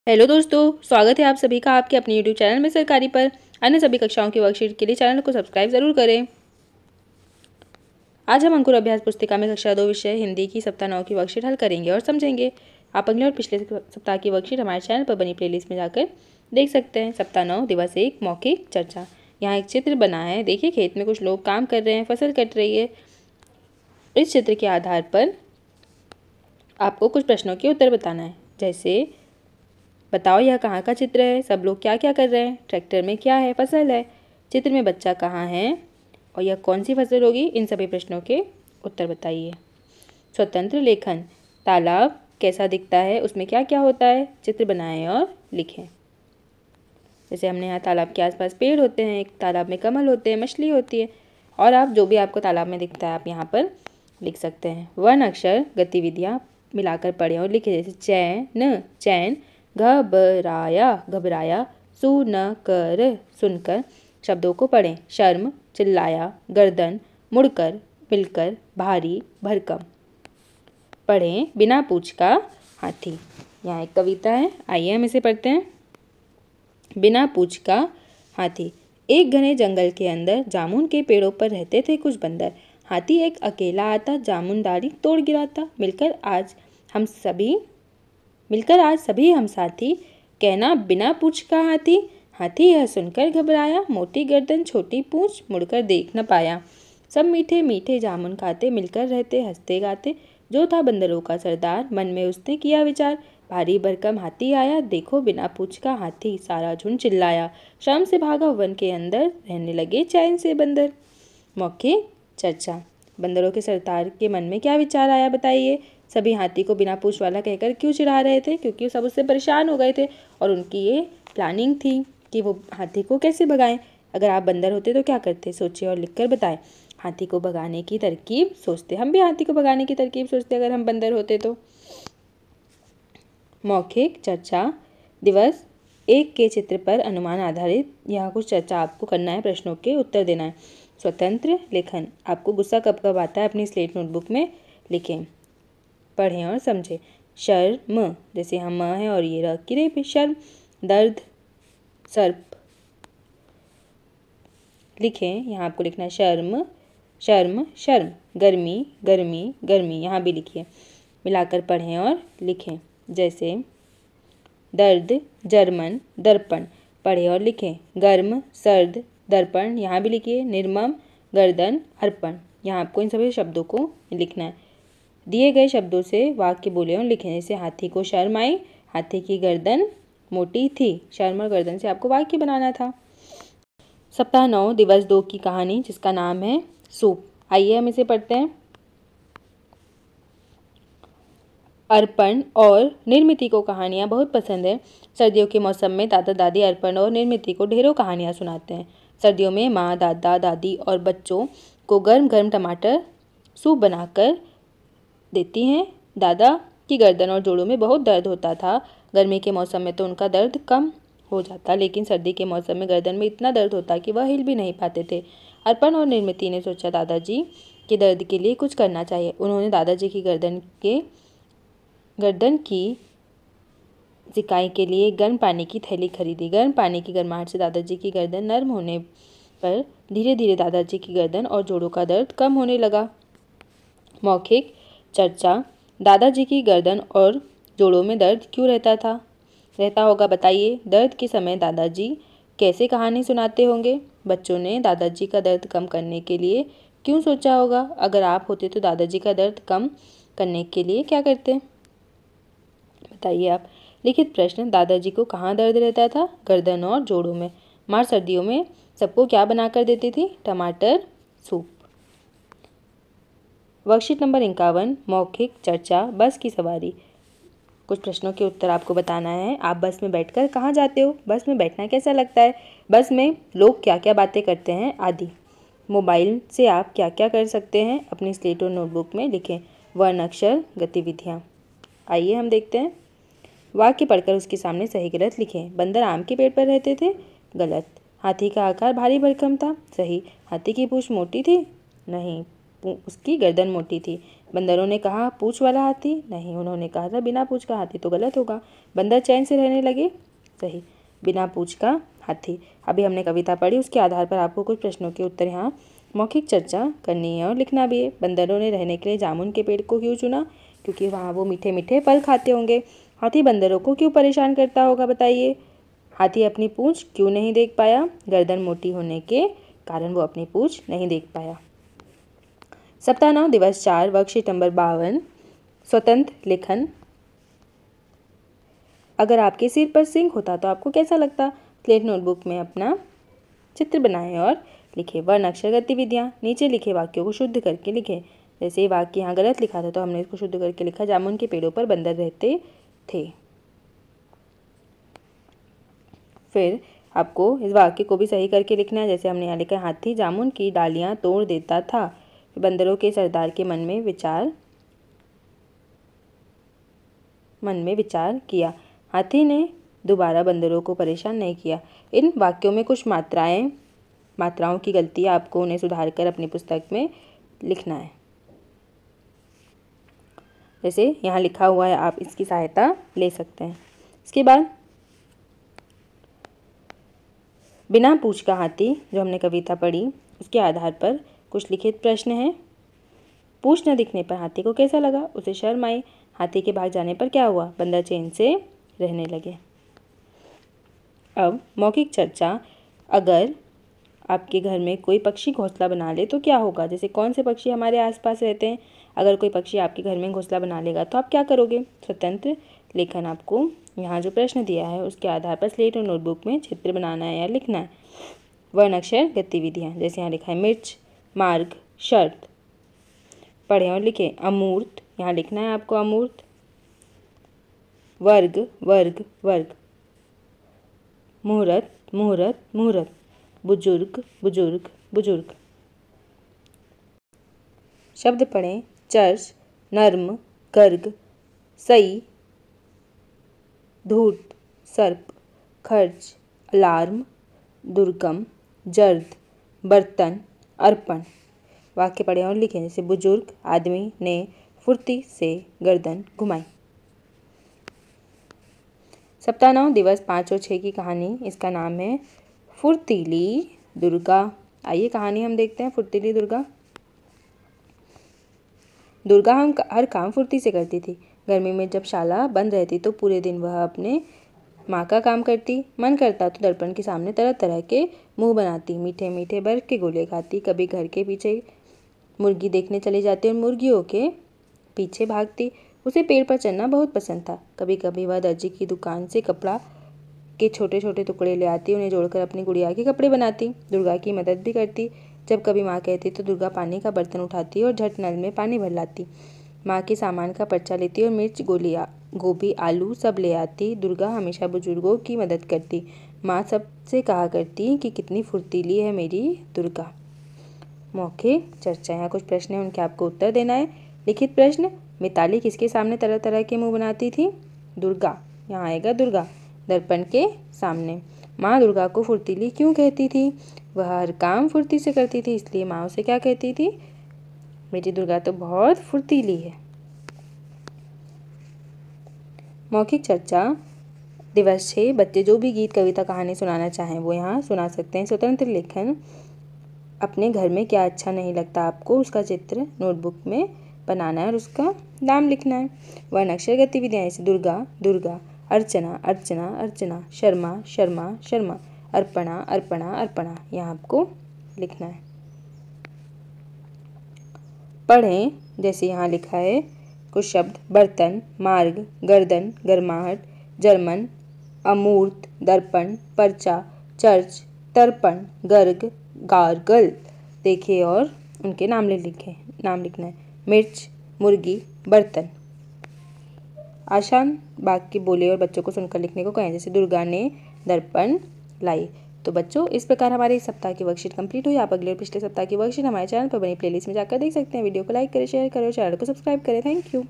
Hello दोस्तों, स्वागत है आप सभी का आपके अपने यूट्यूब चैनल में सरकारी पर। अन्य सभी कक्षाओं की वर्कशीट के लिए चैनल को सब्सक्राइब जरूर करें। आज हम अंकुर अभ्यास पुस्तिका में कक्षा 2 विषय हिंदी की सप्ताह 9 की वर्कशीट हल करेंगे और समझेंगे। आप अगले और पिछले सप्ताह की वर्कशीट हमारे चैनल पर बनी प्लेलिस्ट में जाकर देख सकते हैं। सप्ताह 9 दिवस 1 मौखिक चर्चा। यहाँ एक चित्र बना है। देखिए, खेत में कुछ लोग काम कर रहे हैं, फसल कट रही है। इस चित्र के आधार पर आपको कुछ प्रश्नों के उत्तर बताना है। जैसे बताओ यह कहाँ का चित्र है, सब लोग क्या क्या कर रहे हैं, ट्रैक्टर में क्या है, फसल है, चित्र में बच्चा कहाँ है और यह कौन सी फसल होगी। इन सभी प्रश्नों के उत्तर बताइए। स्वतंत्र लेखन। तालाब कैसा दिखता है, उसमें क्या क्या होता है, चित्र बनाएं और लिखें। जैसे हमने यहाँ तालाब के आसपास पेड़ होते हैं, एक तालाब में कमल होते हैं, मछली होती है और आप जो भी आपको तालाब में दिखता है आप यहाँ पर लिख सकते हैं। वर्ण अक्षर गतिविधियाँ मिलाकर पढ़ें और लिखें। जैसे चैन चैन, घबराया घबराया, सुनकर सुनकर। शब्दों को पढ़ें। शर्म चिल्लाया, गर्दन मुड़कर, मिलकर, भारी भरकम। पढ़ें बिना पूंछ का हाथी। यहाँ एक कविता है, आइए हम इसे पढ़ते हैं। बिना पूंछ का हाथी। एक घने जंगल के अंदर जामुन के पेड़ों पर रहते थे कुछ बंदर। हाथी एक अकेला आता, जामुनदारी तोड़ गिराता। मिलकर आज सभी हम साथी, कहना बिना पूंछ का हाथी। हाथी यह सुनकर घबराया, मोटी गर्दन छोटी पूंछ, मुड़कर देख न पाया। सब मीठे मीठे जामुन खाते, मिलकर रहते हंसते गाते। जो था बंदरों का सरदार, मन में उसने किया विचार। भारी भरकम हाथी आया, देखो बिना पूंछ का हाथी। सारा झुंड चिल्लाया, शाम से भागा वन के अंदर, रहने लगे चैन से बंदर। मौखिक चर्चा। बंदरों के सरदार के मन में क्या विचार आया, बताइए। सभी हाथी को बिना पूंछ वाला कहकर क्यों चिढ़ा रहे थे, क्योंकि सब उससे परेशान हो गए थे और उनकी ये प्लानिंग थी कि वो हाथी को कैसे भगाएं। अगर आप बंदर होते तो क्या करते, सोचिए और लिखकर बताएं। हाथी को भगाने की तरकीब सोचते, हम भी हाथी को भगाने की तरकीब सोचते अगर हम बंदर होते तो। मौखिक चर्चा। दिवस 1 के चित्र पर अनुमान आधारित यहाँ कुछ चर्चा आपको करना है, प्रश्नों के उत्तर देना है। स्वतंत्र लेखन। आपको गुस्सा कब कब आता है अपनी स्लेट नोटबुक में लिखें, पढ़ें और समझें। शर्म, जैसे यहाँ म है और ये र की रे पे शर्म। दर्द सर्प लिखें, यहाँ आपको लिखना है शर्म शर्म शर्म। गर्मी गर्मी गर्मी, यहाँ भी लिखिए। मिलाकर पढ़ें और लिखें। जैसे दर्द जर्मन दर्पण, पढ़ें और लिखें। गर्म सर्द दर्पण, यहाँ भी लिखिए। निर्मम गर्दन अर्पण, यहाँ आपको इन सभी शब्दों को लिखना है। दिए गए शब्दों से वाक्य बोले और लिखें। जैसे हाथी को शर्म आई, हाथी की गर्दन मोटी थी। शर्म और गर्दन से आपको वाक्य बनाना था। सप्ताह 9 दिवस 2 की कहानी, जिसका नाम है सूप। आइए हम इसे पढ़ते हैं। अर्पण और निर्मिति को कहानियाँ बहुत पसंद है। सर्दियों के मौसम में दादा दादी अर्पण और निर्मिति को ढेरों कहानियाँ सुनाते हैं। सर्दियों में माँ दादा दादी और बच्चों को गर्म गर्म टमाटर सूप बनाकर देती हैं। दादा की गर्दन और जोड़ों में बहुत दर्द होता था। गर्मी के मौसम में तो उनका दर्द कम हो जाता, लेकिन सर्दी के मौसम में गर्दन में इतना दर्द होता कि वह हिल भी नहीं पाते थे। अर्पण और निर्मिति ने सोचा दादाजी के दर्द के लिए कुछ करना चाहिए। उन्होंने दादाजी की गर्दन की सिकाई के लिए गर्म पानी की थैली खरीदी। गर्म पानी की गर्माहट से दादाजी की गर्दन नर्म होने पर धीरे धीरे दादाजी की गर्दन और जोड़ों का दर्द कम होने लगा। मौखिक चर्चा। दादाजी की गर्दन और जोड़ों में दर्द क्यों रहता होगा, बताइए। दर्द के समय दादाजी कैसे कहानी सुनाते होंगे। बच्चों ने दादाजी का दर्द कम करने के लिए क्यों सोचा होगा। अगर आप होते तो दादाजी का दर्द कम करने के लिए क्या करते, बताइए आप। लिखित प्रश्न। दादाजी को कहाँ दर्द रहता था, गर्दन और जोड़ों में। माँ सर्दियों में सबको क्या बनाकर देती थी, टमाटर सूप। वर्कशीट नंबर 51 मौखिक चर्चा बस की सवारी। कुछ प्रश्नों के उत्तर आपको बताना है। आप बस में बैठकर कहाँ जाते हो, बस में बैठना कैसा लगता है, बस में लोग क्या क्या बातें करते हैं आदि। मोबाइल से आप क्या क्या कर सकते हैं, अपनी स्लेट और नोटबुक में लिखें। वर्ण अक्षर गतिविधियाँ। आइए हम देखते हैं। वाक्य पढ़कर उसके सामने सही गलत लिखें। बंदर आम के पेड़ पर रहते थे, गलत। हाथी का आकार भारी भरकम था, सही। हाथी की पूंछ मोटी थी, नहीं, उसकी गर्दन मोटी थी। बंदरों ने कहा पूंछ वाला हाथी। नहीं, उन्होंने कहा था बिना पूंछ का हाथी, तो गलत होगा। बंदर चैन से रहने लगे। सही, बिना पूंछ का हाथी। अभी हमने कविता पढ़ी, उसके आधार पर आपको कुछ प्रश्नों के उत्तर यहाँ मौखिक चर्चा करनी है और लिखना भी है। बंदरों ने रहने के लिए जामुन के पेड़ को क्यों चुना? क्योंकि वहाँ वो मीठे मीठे फल खाते होंगे। हाथी बंदरों को क्यों परेशान करता होगा, बताइए। हाथी अपनी पूंछ क्यों नहीं देख पाया? गर्दन मोटी होने के कारण वो अपनी पूंछ नहीं देख पाया। सप्ताह 9 दिवस 4 वर्कशीट नंबर 52 स्वतंत्र लेखन। अगर आपके सिर पर सिंह होता तो आपको कैसा लगता? स्लेट नोटबुक में अपना चित्र बनाएं और लिखें। वर्ण अक्षर गतिविधियाँ, नीचे लिखे वाक्यों को शुद्ध करके लिखें। जैसे ये वाक्य यहाँ गलत लिखा था तो हमने इसको शुद्ध करके लिखा, जामुन के पेड़ों पर बंदर रहते थे। फिर आपको इस वाक्य को भी सही करके लिखना है। जैसे हमने यहाँ लिखा, हाथी जामुन की डालियाँ तोड़ देता था। बंदरों के सरदार के मन में विचार किया। हाथी ने दोबारा बंदरों को परेशान नहीं किया। इन वाक्यों में कुछ मात्राओं की गलती है, आपको उन्हें सुधार कर अपनी पुस्तक में लिखना है। जैसे यहाँ लिखा हुआ है, आप इसकी सहायता ले सकते हैं। इसके बाद बिना पूंछ का हाथी, जो हमने कविता पढ़ी, उसके आधार पर कुछ लिखित प्रश्न हैं। पूंछ न दिखने पर हाथी को कैसा लगा? उसे शर्म आई। हाथी के भाग जाने पर क्या हुआ? बंदर चैन से रहने लगे। अब मौखिक चर्चा। अगर आपके घर में कोई पक्षी घोंसला बना ले तो क्या होगा? जैसे कौन से पक्षी हमारे आसपास रहते हैं? अगर कोई पक्षी आपके घर में घोंसला बना लेगा तो आप क्या करोगे? स्वतंत्र लेखन। आपको यहाँ जो प्रश्न दिया है उसके आधार पर स्लेट और नोटबुक में चित्र बनाना है या लिखना है। वर्ण अक्षर गतिविधियाँ, जैसे यहाँ लिखा है मिर्च, मार्ग, शर्त। पढ़ें और लिखें। अमूर्त, यहाँ लिखना है आपको अमूर्त। वर्ग, वर्ग, वर्ग। मुहूर्त, मुहूर्त, मुहूर्त। बुजुर्ग, बुजुर्ग, बुजुर्ग। शब्द पढ़ें। चर्च, नर्म, गर्ग, सई, धूर्त, सर्प, खर्च, अलार्म, दुर्गम, जर्द, बर्तन, अर्पण। वाक्य पढ़ें और लिखें। जैसे बुजुर्ग आदमी ने फुर्ती से गर्दन घुमाई। सप्ताह 9 दिवस 5 और 6 की कहानी, इसका नाम है फुर्तीली दुर्गा। आइए कहानी हम देखते हैं। फुर्तीली दुर्गा। दुर्गा हर काम फुर्ती से करती थी। गर्मी में जब शाला बंद रहती तो पूरे दिन वह अपने माँ का काम करती। मन करता तो दर्पण के सामने तरह तरह के मुंह बनाती, मीठे मीठे बर्फ के गोले खाती। कभी घर के पीछे मुर्गी देखने चली जाती और मुर्गियों के पीछे भागती। उसे पेड़ पर चढ़ना बहुत पसंद था। कभी कभी वह दर्जी की दुकान से कपड़ा के छोटे छोटे टुकड़े ले आती, उन्हें जोड़कर अपनी गुड़िया के कपड़े बनाती। दुर्गा की मदद भी करती। जब कभी माँ कहती तो दुर्गा पानी का बर्तन उठाती और झट नल में पानी भर लाती। माँ के सामान का पर्चा लेती और मिर्च, गोभी, आलू सब ले आती। दुर्गा हमेशा बुजुर्गों की मदद करती। माँ सबसे कहा करती कि कितनी फुर्तीली है मेरी दुर्गा। मौखिक चर्चा। यहाँ कुछ प्रश्न हैं, उनके आपको उत्तर देना है। लिखित प्रश्न। मिताली किसके सामने तरह तरह के मुंह बनाती थी? दुर्गा। यहाँ आएगा दुर्गा। दर्पण के सामने। माँ दुर्गा को फुर्तीली क्यों कहती थी? वह हर काम फुर्ती से करती थी, इसलिए माँ उसे क्या कहती थी? मेरी दुर्गा तो बहुत फुर्तीली है। मौखिक चर्चा। दिवस 6 बच्चे जो भी गीत, कविता, कहानी सुनाना चाहें वो यहाँ सुना सकते हैं। स्वतंत्र लेखन। अपने घर में क्या अच्छा नहीं लगता आपको, उसका चित्र नोटबुक में बनाना है और उसका नाम लिखना है। वर्ण अक्षर गतिविधियाँ, जैसे दुर्गा, दुर्गा, अर्चना, अर्चना, अर्चना, शर्मा, शर्मा, शर्मा, अर्पणा, अर्पणा, अर्पणा। यहाँ आपको लिखना है। पढ़ें। जैसे यहाँ लिखा है कुछ शब्द। बर्तन, मार्ग, गर्दन, गर्माहट, जर्मन, अमूर्त, दर्पण, पर्चा, चर्च, तर्पण, गर्ग, गार्गल। देखिए और उनके नाम लिखना है। मिर्च, मुर्गी, बर्तन। आसान वाक्य बोले और बच्चों को सुनकर लिखने को कहें। जैसे दुर्गा ने दर्पण लाई। तो बच्चों, इस प्रकार हमारे इस सप्ताह की वर्कशीट कंप्लीट हुई। आप अगले और पिछले सप्ताह की वर्कशीट हमारे चैनल पर बनी प्लेलिस्ट में जाकर देख सकते हैं। वीडियो को लाइक करें, शेयर करें और चैनल को सब्सक्राइब करें। Thank you.